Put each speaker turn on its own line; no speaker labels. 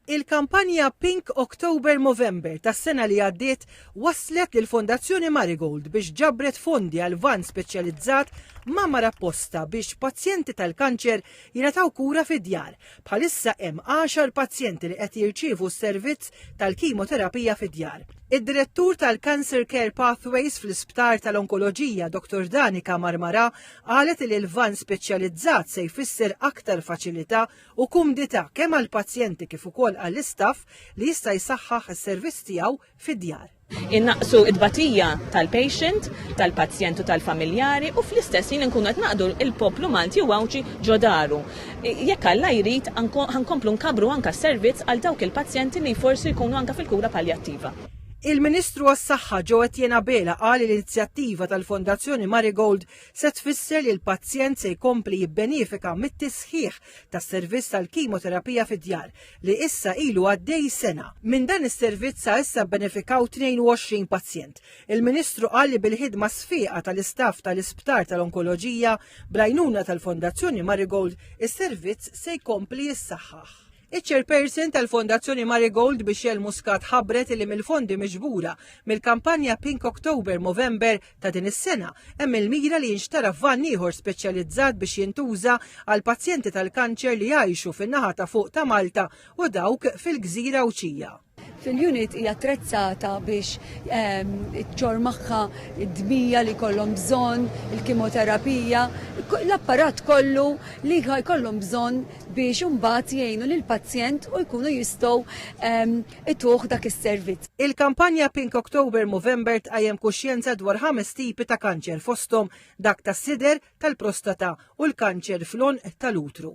Il-kampanja Pink October Movember tas-sena li għaddiet waslet lill-Fondazzjoni Marigold biex ġabret fondi għal van speċjalizzat Mamma apposta biex pazjenti tal-kanċer jingħataw kura fid-djar. Bħalissa hemm 10 pazjenti li qed jirċievu s-servizz tal-kimoterapija fid-djar. Id-direttur tal-Cancer Care Pathways fl-Isptar tal-Onkoloġija Dr. Danika Marmara qalet li l-van speċjalizzat se jfisser aktar faċilità u kumdità kemm għall-pazjenti kif ukoll għall-istaff li jista' jsaħħaħ is-servizz tiegħu fid-djar.
Innaqsu id-batija tal-patient, tal-pazjent u tal-familjari u fl-istess ħin nkunu qed naqdu il-poplu Malti u għawċi ġodaru. Jekk Alla jrid ħankomplu nkabru anke s-servizz għal dawk il-pazjenti li forsi jkunu anke fil-kura paljattiva.
Il-Ministru għas-Saħħa Joe Etienne Bela qal l-inizjattiva tal-Fondazzjoni Marigold se tfisser li l-pazjent se jkompli jibbenefika mit-tisħiħ tas-servizz tal-kimoterapija fid-djar li issa ilu għaddej sena. Minn dan is-servizz sa issa benefikaw 22 pazjent. Il-Ministru qal li bil-ħidma sfiqa tal-istaff tal-Isptar tal-Onkoloġija bl-għajnuna tal-Fondazzjoni Marigold is-servizz se jkompli jissaħħaħ. Iċ-chairperson tal-Fondazzjoni Marigold Michelle Muscat ħabbret li mill-fondi miġbura mill-kampanja Pink October Movember ta' din is-sena hemm il-mira li jinxtara van ieħor speċjalizzat biex jintuża għal pazjenti tal-kanċer li jgħixu fin-naħa ta' fuq ta' Malta u dawk fil-Gżira Uċija.
Fil-unit hija attrezzata biex ċor magħha id-dmija li jkollhom bżonn, il-kimoterapija, l-apparat kollu li jkollhom bżonn biex imbagħad jgħinu lill-pazjent u jkunu jistgħu ituh dak is-servizz.
Il-kampanja Pink October Movember tqajjem kuxjenza dwar 5 tipi ta' kanċer fosthom dak tas-sider, tal-prostata u l-kanċer fl-onq tal-utru.